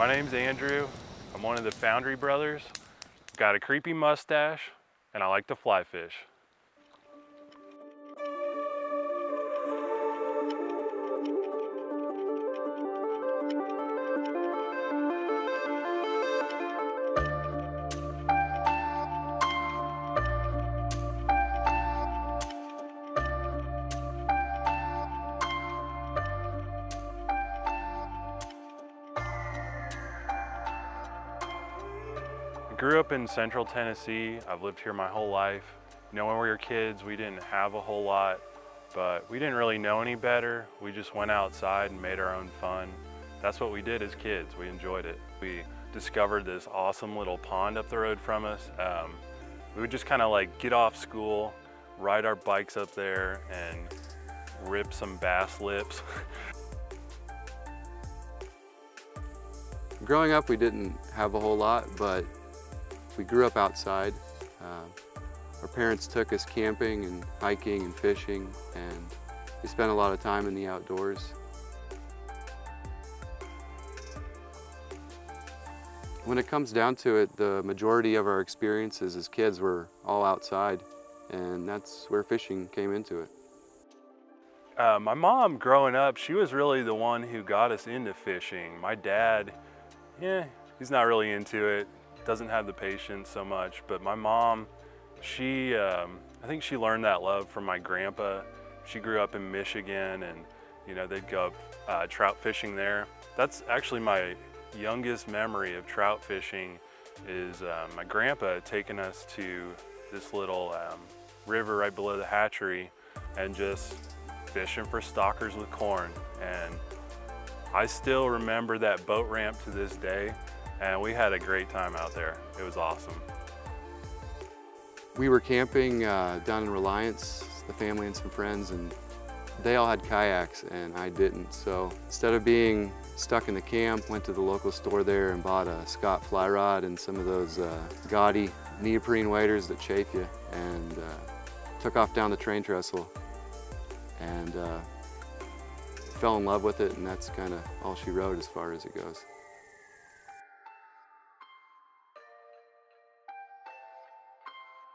My name's Andrew. I'm one of the Foundry brothers. Got a creepy mustache, and I like to fly fish. I grew up in central Tennessee. I've lived here my whole life. You know, when we were kids, we didn't have a whole lot, but we didn't really know any better. We just went outside and made our own fun. That's what we did as kids. We enjoyed it. We discovered this awesome little pond up the road from us. We would just kind of like get off school, ride our bikes up there and rip some bass lips. Growing up, we didn't have a whole lot, but we grew up outside. Our parents took us camping and hiking and fishing, and we spent a lot of time in the outdoors. When it comes down to it, the majority of our experiences as kids were all outside, and that's where fishing came into it. My mom, growing up, she was really the one who got us into fishing. My dad, he's not really into it. Doesn't have the patience so much, but my mom, she, I think she learned that love from my grandpa. She grew up in Michigan, and you know, they'd go trout fishing there. That's actually my youngest memory of trout fishing is my grandpa taking us to this little river right below the hatchery and just fishing for stalkers with corn. And I still remember that boat ramp to this day. And we had a great time out there. It was awesome. We were camping down in Reliance, the family and some friends, and they all had kayaks and I didn't. So instead of being stuck in the camp, went to the local store there and bought a Scott fly rod and some of those gaudy neoprene waders that chafe you, and took off down the train trestle and fell in love with it, and that's kind of all she wrote as far as it goes.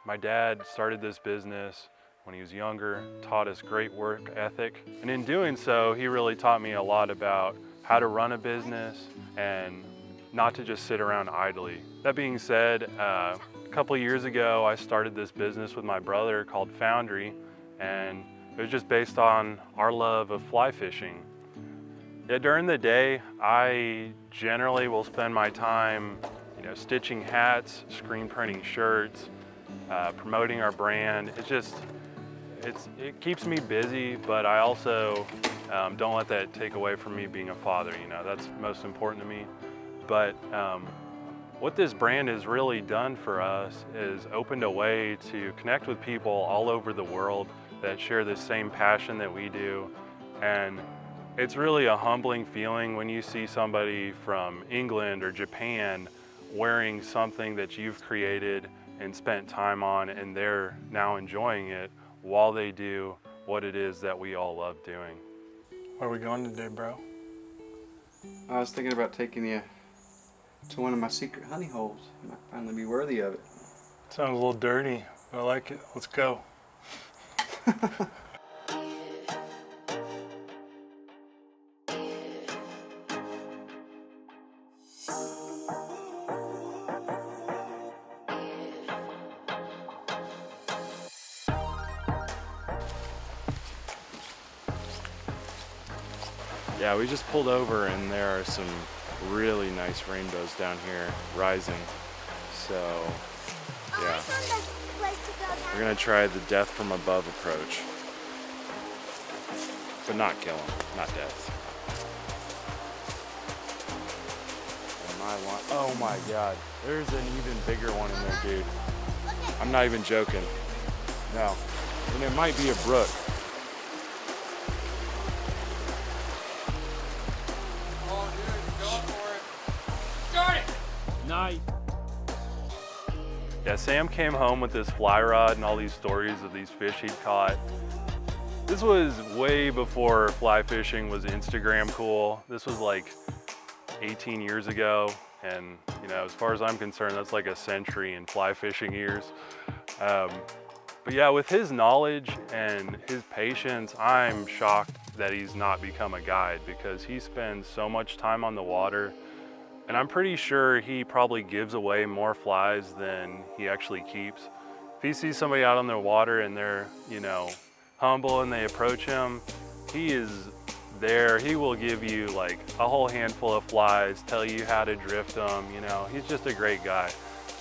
My dad started this business when he was younger, taught us great work ethic. And in doing so, he really taught me a lot about how to run a business and not to just sit around idly. That being said, a couple of years ago, I started this business with my brother called Foundry, and it was just based on our love of fly fishing. During the day, I generally will spend my time, stitching hats, screen printing shirts, promoting our brand. It keeps me busy, but I also don't let that take away from me being a father. That's most important to me. But what this brand has really done for us is opened a way to connect with people all over the world that share the same passion that we do. And it's really a humbling feeling when you see somebody from England or Japan wearing something that you've created and spent time on, and they're now enjoying it while they do what it is that we all love doing. Where are we going today, bro? I was thinking about taking you to one of my secret honey holes. You might finally be worthy of it. Sounds a little dirty, but I like it. Let's go. Yeah, we just pulled over and there are some really nice rainbows down here rising. So, yeah. We're gonna try the death from above approach. But not kill him, not death. Oh my God, there's an even bigger one in there, dude. I'm not even joking. No, and it might be a brook. Nice. Yeah, Sam came home with this fly rod and all these stories of these fish he'd caught. This was way before fly fishing was Instagram cool. This was like 18 years ago. And you know, as far as I'm concerned, that's like a century in fly fishing years. But yeah, with his knowledge and his patience, I'm shocked that he's not become a guide, because he spends so much time on the water. And I'm pretty sure he probably gives away more flies than he actually keeps. If he sees somebody out on the water and they're, you know, humble and they approach him, he is there. He will give you like a whole handful of flies, tell you how to drift them, you know. He's just a great guy.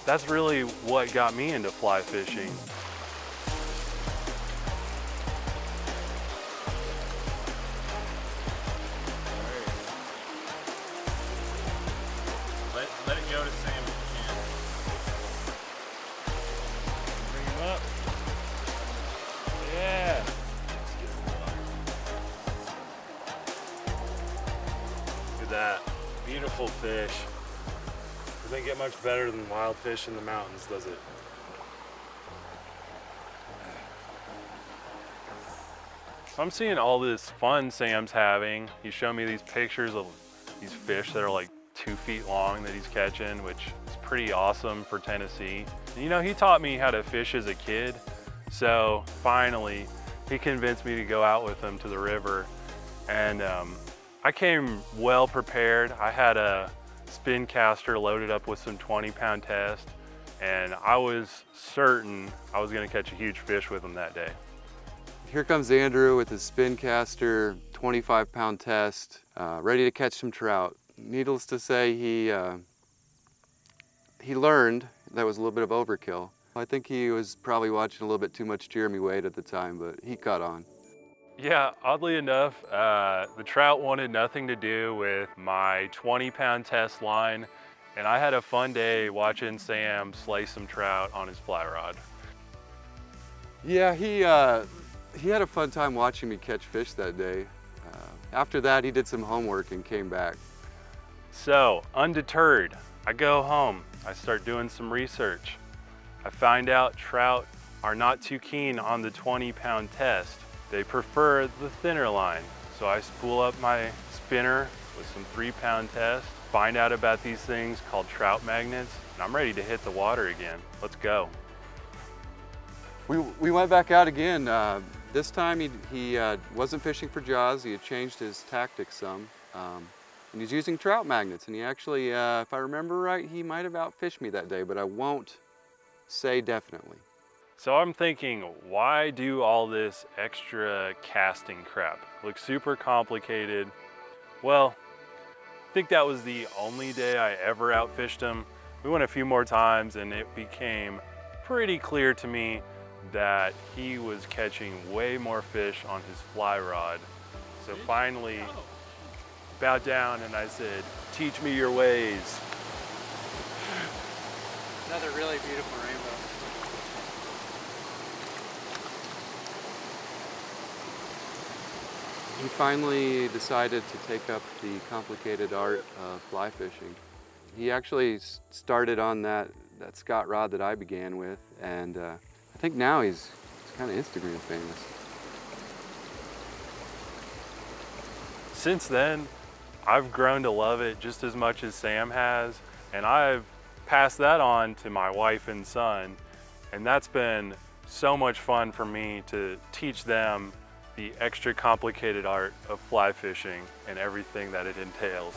That's really what got me into fly fishing. Let it go to Sam if you can. Bring him up. Yeah. Look at that. Beautiful fish. Doesn't get much better than wild fish in the mountains, does it? So I'm seeing all this fun Sam's having. He's showing me these pictures of these fish that are like 2 feet long that he's catching, which is pretty awesome for Tennessee. And, you know, he taught me how to fish as a kid. So finally, he convinced me to go out with him to the river. And I came well prepared. I had a spin caster loaded up with some 20-pound test, and I was certain I was gonna catch a huge fish with him that day. Here comes Andrew with his spin caster, 25-pound test, ready to catch some trout. Needless to say, he learned that was a little bit of overkill. I think he was probably watching a little bit too much Jeremy Wade at the time, but he caught on. Yeah, oddly enough, the trout wanted nothing to do with my 20-pound test line, and I had a fun day watching Sam slay some trout on his fly rod. Yeah, he had a fun time watching me catch fish that day. After that, he did some homework and came back. So, undeterred, I go home, I start doing some research. I find out trout are not too keen on the 20-pound test. They prefer the thinner line. So I spool up my spinner with some 3-pound test, find out about these things called trout magnets, and I'm ready to hit the water again. Let's go. We went back out again. This time he wasn't fishing for jaws. He had changed his tactics some. And he's using trout magnets. And he actually, if I remember right, he might have outfished me that day, but I won't say definitely. So I'm thinking, why do all this extra casting crap? Looks super complicated. Well, I think that was the only day I ever outfished him. We went a few more times and it became pretty clear to me that he was catching way more fish on his fly rod. So finally, bowed down and I said, teach me your ways. Another really beautiful rainbow. He finally decided to take up the complicated art of fly fishing. He actually started on that Scott rod that I began with, and I think now he's kind of Instagram famous. Since then, I've grown to love it just as much as Sam has, and I've passed that on to my wife and son, and that's been so much fun for me to teach them the extra complicated art of fly fishing and everything that it entails.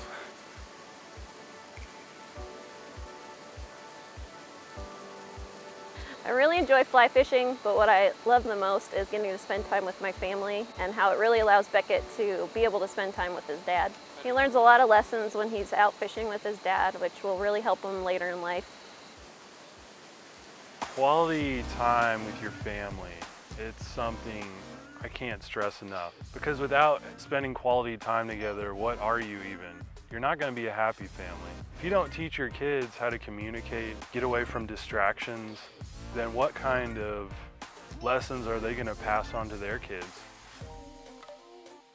I really enjoy fly fishing, but what I love the most is getting to spend time with my family and how it really allows Beckett to be able to spend time with his dad. He learns a lot of lessons when he's out fishing with his dad, which will really help him later in life. Quality time with your family, it's something I can't stress enough. Because without spending quality time together, what are you even? You're not going to be a happy family. If you don't teach your kids how to communicate, get away from distractions, then what kind of lessons are they going to pass on to their kids?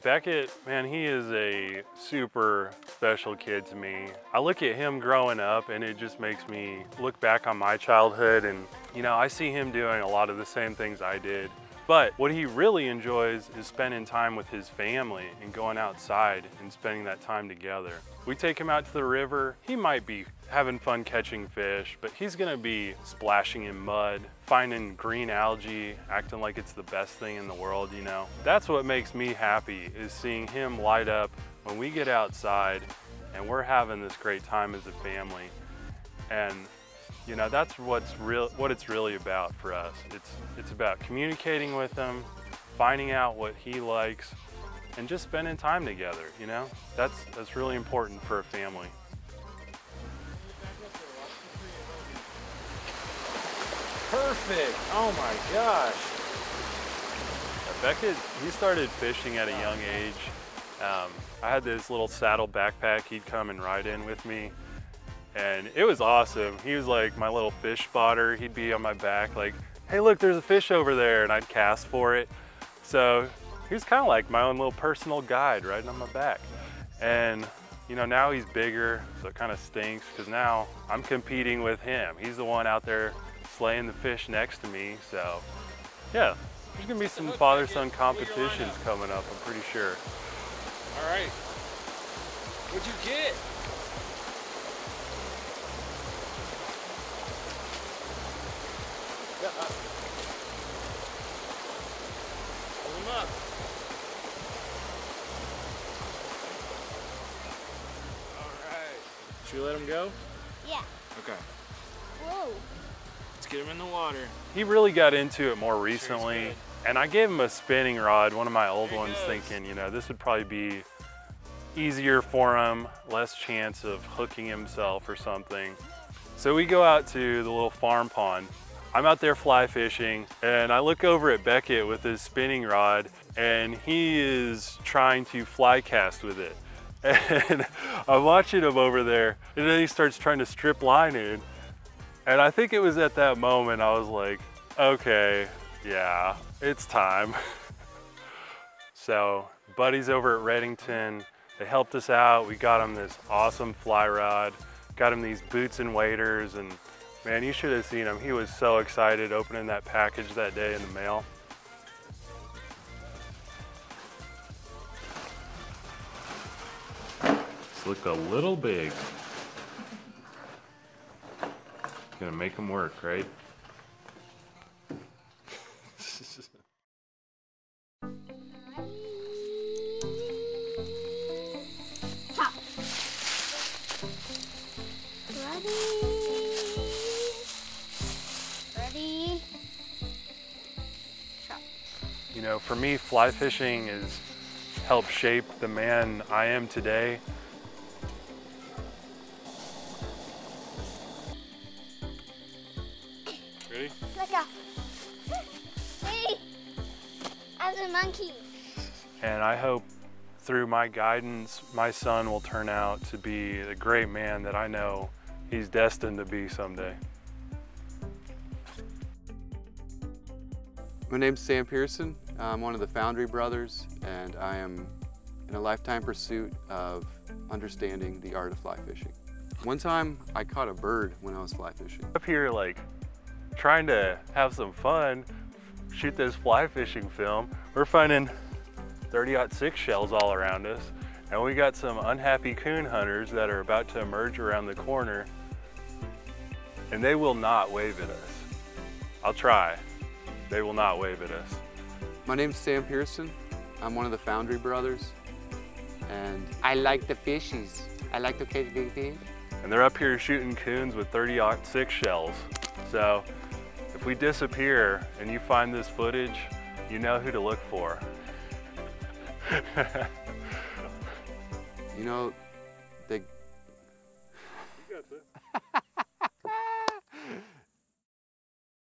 Beckett, man, he is a super special kid to me. I look at him growing up and it just makes me look back on my childhood, and you know, I see him doing a lot of the same things I did. But what he really enjoys is spending time with his family and going outside and spending that time together. We take him out to the river. He might be having fun catching fish, but he's gonna be splashing in mud, finding green algae, acting like it's the best thing in the world, you know? That's what makes me happy, is seeing him light up when we get outside and we're having this great time as a family. And you know, that's what it's really about for us. It's about communicating with him, finding out what he likes, and just spending time together, you know? That's really important for a family. Perfect. Oh my gosh. Beckett, he started fishing at a young age. I had this little saddle backpack he'd come and ride in with me, and it was awesome. He was like my little fish spotter. He'd be on my back like, hey look, there's a fish over there, and I'd cast for it. So he was kind of like my own little personal guide riding on my back. And you know, now he's bigger, so it kind of stinks because now I'm competing with him. He's the one out there slaying the fish next to me. So yeah, there's gonna be some father-son competitions coming up, I'm pretty sure. All right. What'd you get? Pull him up. All right. Should we let him go? Yeah. Okay. Whoa. Let's get him in the water. He really got into it more recently, and I gave him a spinning rod, one of my old ones, thinking, you know, this would probably be easier for him, less chance of hooking himself or something. So we go out to the little farm pond. I'm out there fly fishing, and I look over at Beckett with his spinning rod, and he is trying to fly cast with it. And I'm watching him over there, and then he starts trying to strip line in. And I think it was at that moment I was like, okay, yeah, it's time. So buddies over at Reddington, they helped us out. We got him this awesome fly rod, got him these boots and waders, and man, you should have seen him. He was so excited opening that package that day in the mail. This looked a little big. Gonna make him work, right? Stop. Ready. Stop. You know, for me, fly fishing has helped shape the man I am today. Ready? Let go. Hey, as a monkey. And I hope through my guidance, my son will turn out to be the great man that I know he's destined to be someday. My name's Sam Pearson. I'm one of the Foundry brothers, and I am in a lifetime pursuit of understanding the art of fly fishing. One time, I caught a bird when I was fly fishing. Up here, like, trying to have some fun, shoot this fly fishing film. We're finding 30-06 shells all around us, and we got some unhappy coon hunters that are about to emerge around the corner, and they will not wave at us. I'll try. They will not wave at us. My name's Sam Pearson. I'm one of the Foundry brothers, and I like the fishies. I like to catch big fish. And they're up here shooting coons with 30-06 shells. So if we disappear and you find this footage, you know who to look for. You know,